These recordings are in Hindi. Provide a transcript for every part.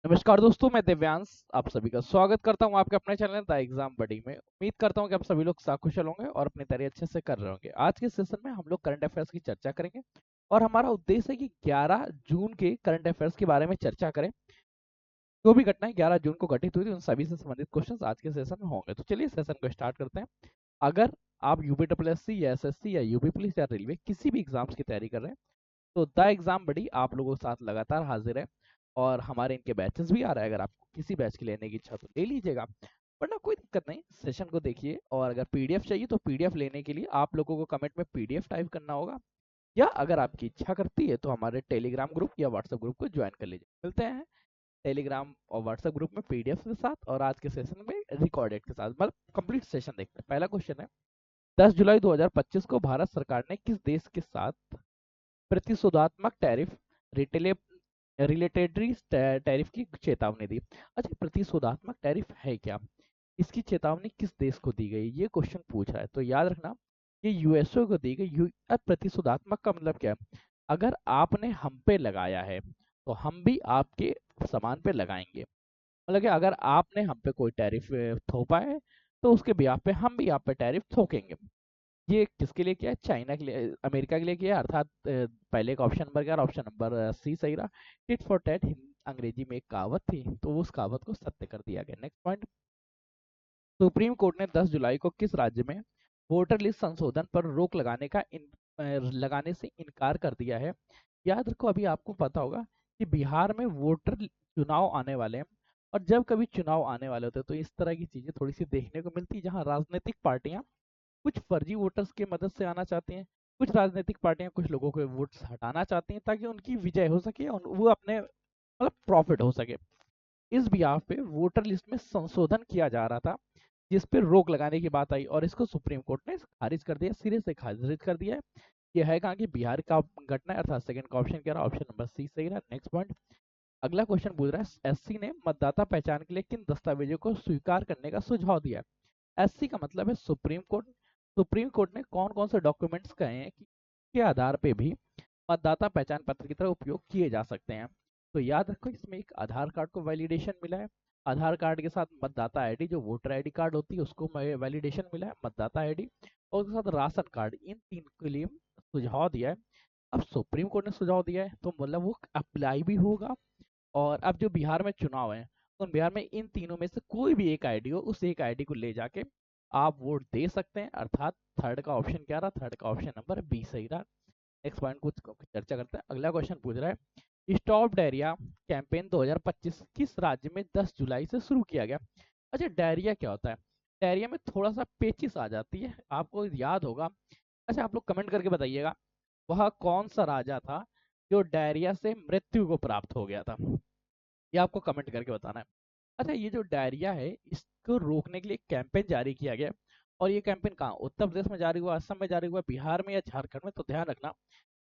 नमस्कार दोस्तों, मैं दिव्यांश आप सभी का स्वागत करता हूं आपके अपने चैनल द एग्जाम बडी में। उम्मीद करता हूं कि आप सभी लोग कुशल होंगे और अपनी तैयारी अच्छे से कर रहे होंगे। आज के सेशन में हम लोग करंट अफेयर्स की चर्चा करेंगे और हमारा उद्देश्य है कि 11 जून के करंट अफेयर्स के बारे में चर्चा करें। जो भी घटनाएं 11 जून को घटित हुई थी उन सभी से संबंधित क्वेश्चंस आज के सेशन में होंगे। तो चलिए सेशन को स्टार्ट करते हैं। अगर आप यूपीडब्ल्यूएससी या एसएससी या यूपी पुलिस या रेलवे किसी भी एग्जाम्स की तैयारी कर रहे हैं तो द एग्जाम बड़ी आप लोगों के साथ लगातार हाजिर है और हमारे इनके बैचेस भी आ रहा है। अगर आपको किसी बैच की लेने की इच्छा तो ले लीजिएगा, वरना कोई दिक्कत नहीं, सेशन को देखिए। और अगर पीडीएफ चाहिए तो पीडीएफ लेने के लिए आप लोगों को कमेंट में पीडीएफ टाइप करना होगा, या अगर आपकी इच्छा करती है तो हमारे टेलीग्राम ग्रुप या व्हाट्सएप ग्रुप को ज्वाइन कर लीजिए। मिलते हैं टेलीग्राम और व्हाट्सएप ग्रुप में पीडीएफ के साथ और आज के सेशन में रिकॉर्डेड के साथ, मतलब कंप्लीट सेशन देखते हैं। पहला क्वेश्चन है, 10 जुलाई 2025 को भारत सरकार ने किस देश के साथ प्रतिशोधात्मक टैरिफ रिलेटेडरी टैरिफ की चेतावनी दी? अच्छा, प्रतिशोधात्मक टैरिफ है क्या, इसकी चेतावनी किस देश को दी गई, ये क्वेश्चन पूछ रहा है। तो याद रखना ये यूएसओ को दी गई। अब प्रतिशोधात्मक का मतलब क्या है? अगर आपने हम पे लगाया है तो हम भी आपके सामान पे लगाएंगे। मतलब कि अगर आपने हम पे कोई टैरिफ थोपा है तो उसके ब्याह पे हम भी आप पे टैरिफ थोकेंगे। ये किसके लिए किया है? चाइना के लिए, अमेरिका के लिए किया है। अर्थात पहले का ऑप्शन नंबर क्या रहा? ऑप्शन नंबर सी सही रहा। टिट फॉर टैट अंग्रेजी में एक कहावत थी, तो उस कहावत को सत्य कर दिया गया। नेक्स्ट पॉइंट, सुप्रीम कोर्ट ने 10 जुलाई को किस राज्य में वोटर लिस्ट संशोधन पर रोक लगाने से इनकार कर दिया है? याद रखो, अभी आपको पता होगा कि बिहार में वोटर चुनाव आने वाले हैं, और जब कभी चुनाव आने वाले होते हैं तो इस तरह की चीजें थोड़ी सी देखने को मिलती है, जहां राजनीतिक पार्टियां कुछ फर्जी वोटर्स की मदद से आना चाहती हैं। कुछ राजनीतिक पार्टियां कुछ लोगों के वोट्स हटाना चाहती हैं ताकि उनकी विजय हो सके और वो अपने मतलब प्रॉफिट हो सके। इस बिहाफ पे वोटर लिस्ट में संशोधन किया जा रहा था, जिस पे रोक लगाने की बात आई और इसको सुप्रीम कोर्ट ने खारिज कर दिया, सिरे से खारिज कर दिया है। यह है कहाँ की? बिहार का घटना है, अर्थात सेकंड का ऑप्शन क्या रहा? ऑप्शन नंबर सी सही रहा। नेक्स्ट पॉइंट, अगला क्वेश्चन पूछ रहा है, एससी ने मतदाता पहचान के लिए किन दस्तावेजों को स्वीकार करने का सुझाव दिया है? एससी का मतलब है सुप्रीम कोर्ट। सुप्रीम कोर्ट ने कौन कौन से डॉक्यूमेंट्स कहे हैं कि के आधार पे भी मतदाता पहचान पत्र की तरह उपयोग किए जा सकते हैं? तो याद रखो, इसमें एक आधार कार्ड को वैलिडेशन मिला है। आधार कार्ड के साथ मतदाता आईडी, जो वोटर आईडी कार्ड होती है, उसको वैलिडेशन मिला है, मतदाता आईडी, और उसके साथ राशन कार्ड। इन तीन के लिए सुझाव दिया है। अब सुप्रीम कोर्ट ने सुझाव दिया है तो मतलब वो अप्लाई भी होगा। और अब जो बिहार में चुनाव है तो बिहार में इन तीनों में से कोई भी एक आईडी हो, उस एक आईडी को ले जाके आप वोट दे सकते हैं। अर्थात थर्ड का ऑप्शन क्या रहा? थर्ड का ऑप्शन नंबर बी सही रहा। नेक्स्ट पॉइंट कुछ चर्चा करते हैं। अगला क्वेश्चन पूछ रहा है, स्टॉप डायरिया कैंपेन 2025 किस राज्य में 10 जुलाई से शुरू किया गया? अच्छा, डायरिया क्या होता है? डायरिया में थोड़ा सा पेचिश आ जाती है, आपको याद होगा। अच्छा, आप लोग कमेंट करके बताइएगा वह कौन सा राजा था जो डायरिया से मृत्यु को प्राप्त हो गया था? ये आपको कमेंट करके बताना है। अच्छा, ये जो डायरिया है इसको रोकने के लिए कैंपेन जारी किया गया, और ये कैंपेन कहाँ? उत्तर प्रदेश में जारी हुआ, असम में जारी हुआ, बिहार में या झारखंड में? तो ध्यान रखना,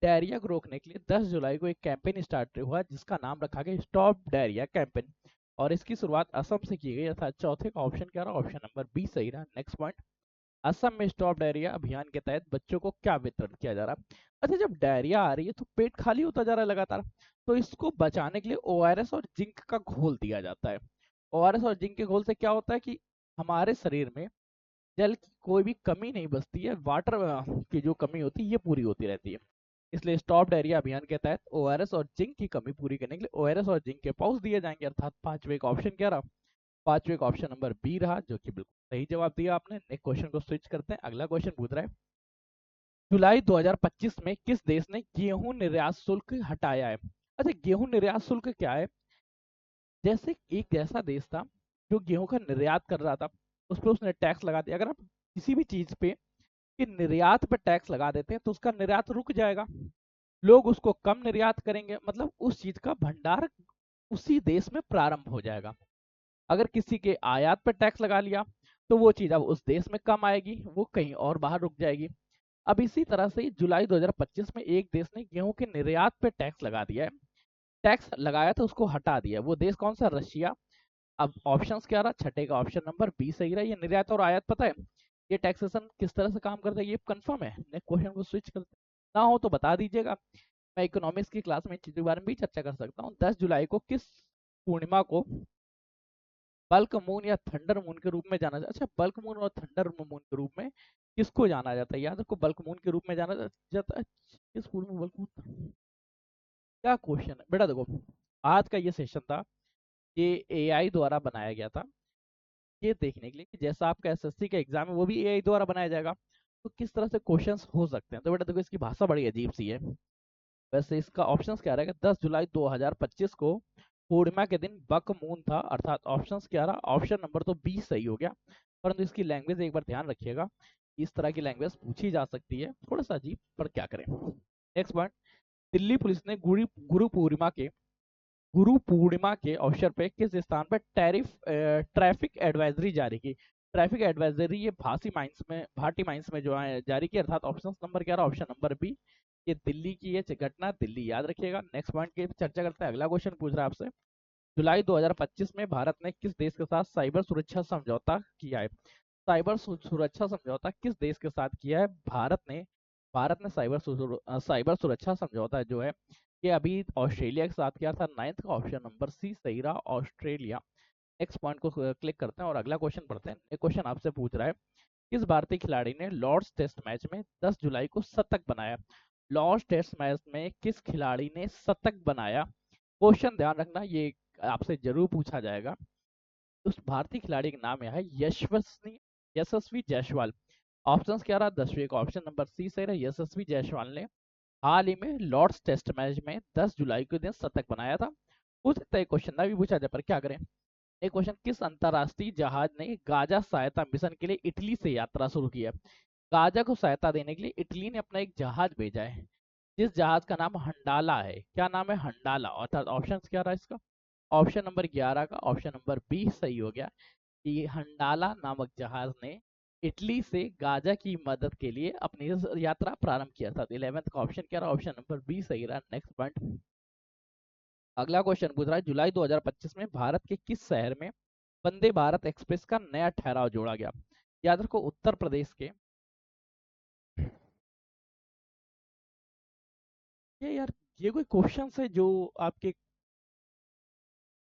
डायरिया को रोकने के लिए 10 जुलाई को एक कैंपेन स्टार्ट हुआ जिसका नाम रखा गया स्टॉप डायरिया कैंपेन, और इसकी शुरुआत असम से की गई। अर्थात चौथे का ऑप्शन क्या रहा? ऑप्शन नंबर बी सही रहा। नेक्स्ट पॉइंट, असम में स्टॉप डायरिया अभियान के तहत बच्चों को क्या वितरण किया जा रहा है? अच्छा, जब डायरिया आ रही है तो पेट खाली होता जा रहा है लगातार, तो इसको बचाने के लिए ओआरएस और जिंक का घोल दिया जाता है। ओआरएस और जिंक के घोल से क्या होता है कि हमारे शरीर में जल की कोई भी कमी नहीं बचती है, वाटर की जो कमी होती है ये पूरी होती रहती है। इसलिए स्टॉप डायरिया अभियान के तहत ओआरएस और जिंक की कमी पूरी करने के लिए ओआरएस और जिंक के पाउच दिए जाएंगे। अर्थात पांचवे का ऑप्शन क्या रहा? पांचवे का ऑप्शन नंबर बी रहा, जो कि बिल्कुल सही जवाब दिया आपने। नेक्स्ट क्वेश्चन को स्विच करते हैं। अगला क्वेश्चन पूछ रहा है, जुलाई 2025 में किस देश ने गेहूं निर्यात शुल्क हटाया है? अच्छा, गेहूं निर्यात शुल्क क्या है? जैसे एक ऐसा देश था जो गेहूं का निर्यात कर रहा था, उस पर उसने टैक्स लगा दिया। अगर आप किसी भी चीज पे कि निर्यात पे टैक्स लगा देते हैं तो उसका निर्यात रुक जाएगा, लोग उसको कम निर्यात करेंगे, मतलब उस चीज का भंडार उसी देश में प्रारंभ हो जाएगा। अगर किसी के आयात पर टैक्स लगा लिया तो वो चीज अब उस देश में कम आएगी, वो कहीं और बाहर रुक जाएगी। अब इसी तरह से जुलाई 2025 में एक देश ने गेहूं के निर्यात पे टैक्स लगा दिया है। टैक्स लगाया था उसको हटा दिया, वो देश कौन सा? रशिया। अब ऑप्शंस क्या रहा? छठे का ऑप्शन नंबर बी सही रहा। ये निर्यात और आयात पता है ये टैक्सेशन किस तरह से काम करता है, ये कंफर्म है? नेक्स्ट क्वेश्चन को स्विच करते हैं। ना हो तो बता दीजिएगा, मैं इकोनॉमिक्स की क्लास में इन चीजों के बारे में भी चर्चा कर सकता हूँ। 10 जुलाई को किस पूर्णिमा को बल्क मून या थंडर मून के रूप में जाना जाता है। अच्छा, बल्क मून और थंडर मून के रूप में किसको जाना जाता है? याद रखो, बल्क मून के रूप में जाना जाता है। किस पूर्व में बल्क मून? क्या क्वेश्चन है बेटा? देखो, आज का ये सेशन था, ये एआई द्वारा बनाया गया था, ये देखने के लिए कि जैसा आपका एसएससी का एग्जाम है वो भी एआई द्वारा बनाया जाएगा, तो किस तरह से क्वेश्चंस हो सकते हैं। तो बेटा देखो, इसकी भाषा बड़ी अजीब सी है। वैसे इसका ऑप्शंस क्या रहेगा? 10 जुलाई 2025 को पूर्णिमा के दिन बक मून था, अर्थात ऑप्शंस क्या रहा? ऑप्शन नंबर तो बी सही हो गया। परंतु इसकी लैंग्वेज एक बार ध्यान रखिएगा, इस तरह की लैंग्वेज पूछी जा सकती है, थोड़ा सा अजीब, पर क्या करें। नेक्स्ट पॉइंट, दिल्ली पुलिस ने गुरु पूर्णिमा के अवसर पे किस स्थान पर ट्रैफिक एडवाइजरी जारी की? ट्रैफिक एडवाइजरी ये भाटी माइंस में जो है जारी की, अर्थात ऑप्शन नंबर क्या रहा? Option number B. ये दिल्ली की ये घटना, दिल्ली याद रखिएगा। नेक्स्ट पॉइंट की चर्चा करते हैं। अगला क्वेश्चन पूछ रहा है आपसे, जुलाई 2025 में भारत ने किस देश के साथ साइबर सुरक्षा समझौता किया है? सुरक्षा समझौता किस देश के साथ किया है? भारत ने साइबर सुरक्षा समझौता जो है ये अभी ऑस्ट्रेलिया के साथ किया था। नाइन्थ का ऑप्शन नंबर सी सही रहा, ऑस्ट्रेलिया। नेक्स्ट पॉइंट को क्लिक करते हैं और अगला क्वेश्चन पढ़ते हैं। एक क्वेश्चन आपसे पूछ रहा है, किस भारतीय खिलाड़ी ने लॉर्ड्स टेस्ट मैच में 10 जुलाई को शतक बनाया? लॉर्ड्स टेस्ट मैच में किस खिलाड़ी ने शतक बनाया? क्वेश्चन ध्यान रखना, ये आपसे जरूर पूछा जाएगा। उस भारतीय खिलाड़ी का नाम है यशस्वी यशस्वी जायसवाल। ऑप्शंस क्या रहा? 10वीं का ऑप्शन नंबर सी सही रहा, यशस्वी जायसवाल ने हाल ही में लॉर्ड्स टेस्ट मैच में 10 जुलाई के दिन शतक बनाया था। हो सकता है क्वेश्चन ना भी पूछा जाए, पर क्या करें। एक क्वेश्चन, किस अंतरराष्ट्रीय जहाज ने गाजा सहायता मिशन के लिए इटली से यात्रा शुरू की है? गाजा को सहायता देने के लिए इटली ने अपना एक जहाज भेजा है, जिस जहाज का नाम हंडाला है। क्या नाम है? हंडाला। अर्थात ऑप्शन क्या रहा इसका? ऑप्शन नंबर 11 का ऑप्शन नंबर बी सही हो गया, कि हंडाला नामक जहाज ने इटली से गाजा की मदद के लिए अपनी यात्रा प्रारंभ किया था। 11th का ऑप्शन क्या रहा? ऑप्शन नंबर बी सही रहा। नेक्स्ट पॉइंट, अगला क्वेश्चन पूछ रहा है, जुलाई 2025 में भारत के किस शहर में वंदे भारत एक्सप्रेस का नया ठहराव जोड़ा गया? याद रखो, उत्तर प्रदेश के, ये यार, ये कोई क्वेश्चन है जो आपके,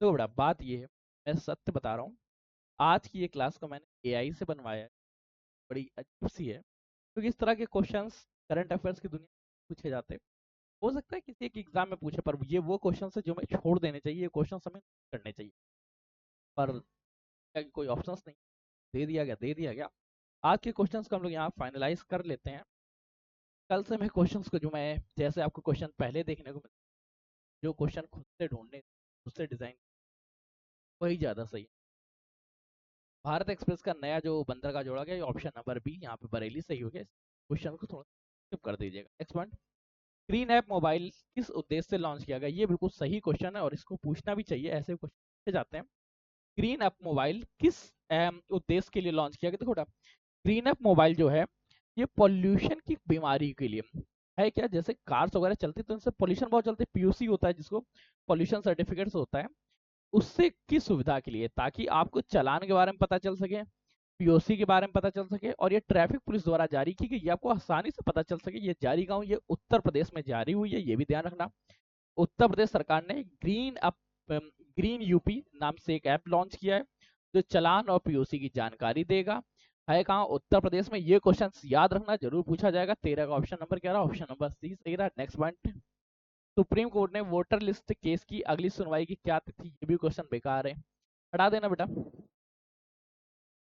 तो बड़ा बात ये है, मैं सत्य बता रहा हूँ, आज की ये क्लास को मैंने एआई से बनवाया है। बड़ी अजीब सी है, क्योंकि इस तरह के क्वेश्चंस करंट अफेयर्स की दुनिया में पूछे जाते हैं। हो सकता है किसी एक एग्जाम में पूछे, पर ये वो क्वेश्चन है जो मैं छोड़ देने चाहिए, ये क्वेश्चन हमें करने चाहिए, पर कोई ऑप्शंस नहीं, दे दिया गया दे दिया गया। आज के क्वेश्चंस को हम लोग यहाँ फाइनलाइज कर लेते हैं। कल से मैं क्वेश्चंस को, जो मैं जैसे आपको क्वेश्चन पहले देखने को मिले, जो क्वेश्चन खुद से ढूंढने, खुद से डिजाइन, वही ज़्यादा सही है। भारत एक्सप्रेस का नया जो बंदरगाह जोड़ा गया, ऑप्शन नंबर बी यहाँ पे बरेली सही हो गया। क्वेश्चन को थोड़ा skip कर दीजिएगा। Next point, green app mobile किस उद्देश्य से लॉन्च किया गया? ये बिल्कुल सही क्वेश्चन है और इसको पूछना भी चाहिए, ऐसे क्वेश्चन पूछे जाते हैं। ग्रीन ऐप मोबाइल किस उद्देश्य के लिए लॉन्च किया गया? देखो, ग्रीन ऐप मोबाइल जो है ये पॉल्यूशन की बीमारी के लिए है। क्या, जैसे कार्स वगैरह चलती तो इनसे पॉल्यूशन बहुत चलती, पीयूसी होता है जिसको पॉल्यूशन सर्टिफिकेट्स होता है, उससे की सुविधा के लिए, ताकि आपको चालान के बारे में पता चल सके, पीओसी के बारे में पता चल सके, और ये ट्रैफिक पुलिस द्वारा जारी की गई, ये आपको आसानी से पता चल सके। ये जारी गांव, ये उत्तर प्रदेश में जारी हुई है, ये भी ध्यान रखना। उत्तर प्रदेश सरकार ने ग्रीन यूपी नाम से एक ऐप लॉन्च किया है, जो चालान और पीओसी की जानकारी देगा। है कहाँ? उत्तर प्रदेश में। ये क्वेश्चन याद रखना, जरूर पूछा जाएगा। 13 का ऑप्शन नंबर क्या रहा? ऑप्शन नंबर सी सही रहा। नेक्स्ट पॉइंट, सुप्रीम कोर्ट ने वोटर लिस्ट केस की अगली सुनवाई की क्या तिथि? ये भी क्वेश्चन बेकार है, हटा देना बेटा।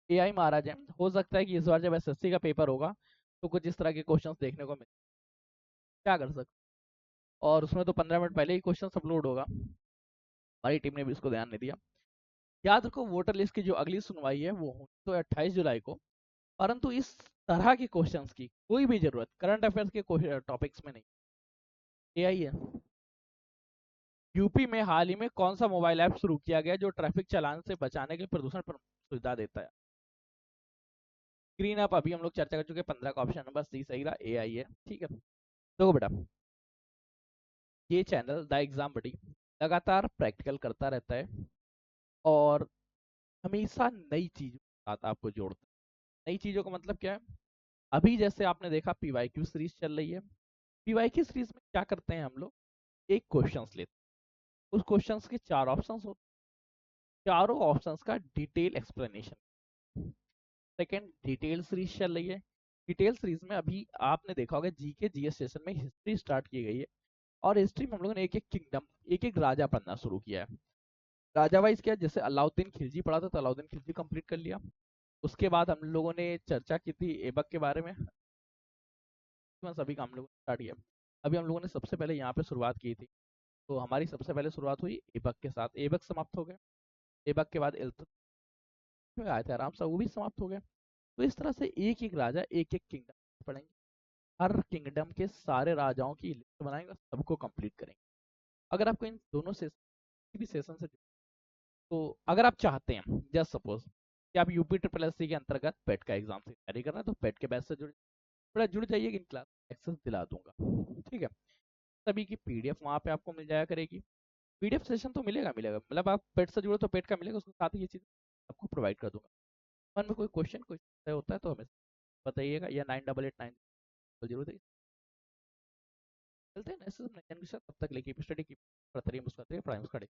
एआई महाराज है, हो सकता है कि इस बार जब एसएससी का पेपर होगा तो कुछ इस तरह के क्वेश्चंस देखने को मिले, क्या कर सकते। और उसमें तो 15 मिनट पहले ही क्वेश्चन अपलोड होगा, हमारी टीम ने भी इसको ध्यान नहीं दिया। याद रखो, वोटर लिस्ट की जो अगली सुनवाई है वो होनी तो 28 जुलाई को, परंतु इस तरह के क्वेश्चंस की कोई भी जरूरत करंट अफेयर्स के टॉपिक्स में नहीं। एआई है। यूपी में हाल ही में कौन सा मोबाइल ऐप शुरू किया गया जो ट्रैफिक चालान से बचाने के लिए प्रदूषण पर सुविधा देता है? ग्रीन ऐप अभी हम लोग चर्चा कर चुके हैं। 15 का ऑप्शन नंबर सी सही रहा, एआई है। ठीक है, देखो बेटा, ये चैनल द एग्जाम बडी लगातार प्रैक्टिकल करता रहता है और हमेशा नई चीजों के साथ आपको जोड़ता है। नई चीजों का मतलब क्या है? अभी जैसे आपने देखा पीवाईक्यू सीरीज चल रही है, पीवाईक्यू सीरीज में क्या करते हैं हम लोग, एक क्वेश्चंस लेते हैं, उस क्वेश्चंस के चार ऑप्शंस होते हैं, चारों ऑप्शंस का detail explanation. Second, detail series चल रही है। डिटेल सीरीज में अभी आपने देखा होगा जीके जीएस सेशन में हिस्ट्री स्टार्ट की गई है, और हिस्ट्री में हम लोगों ने एक एक किंगडम, एक एक राजा पढ़ना शुरू किया है। राजा वाइज क्या, जैसे अलाउद्दीन खिलजी पढ़ा था तो अलाउद्दीन खिलजी कंप्लीट कर लिया। उसके बाद हम लोगों ने चर्चा की थी ऐबक के बारे में, सभी का हम लोगों ने स्टार्ट किया। अभी हम लोगों ने सबसे पहले यहाँ पे शुरुआत की थी, तो हमारी सबसे पहले शुरुआत हुई ऐबक के साथ, ऐबक समाप्त हो गए। ऐबक के बाद इल्तुतमिश आए थे आराम से, वो भी समाप्त हो गए। तो इस तरह से एक एक राजा, एक एक किंगडम पढ़ेंगे, हर किंगडम के सारे राजाओं की लिस्ट बनाएंगे, सबको कंप्लीट करेंगे। अगर आपको इन दोनों से किसी भी सेशन से, तो अगर आप चाहते हैं जस्ट सपोज कि आप यूपी ट्रिपल एस सी के अंतर्गत पेट का एग्जाम से तैयारी करना है, तो पेट के बैच से थोड़ा जुड़ जाइए, इन क्लास एक्सेस दिला दूंगा, ठीक है। सभी की पीडीएफ वहाँ पे आपको मिल जाया करेगी। पीडीएफ सेशन तो मिलेगा मिलेगा, मतलब आप पेट से जुड़ो तो पेट का मिलेगा, उसके साथ ही ये चीज़ आपको प्रोवाइड कर दूंगा। मन में कोई क्वेश्चन कोई होता है तो हमें बताइएगा, या 9889 चलते हैं ना, ऐसे तब तक लेके स्टडी की पढ़ते रहिए, मुस्कुराते रहिए, पढ़ाई मुस्कुराते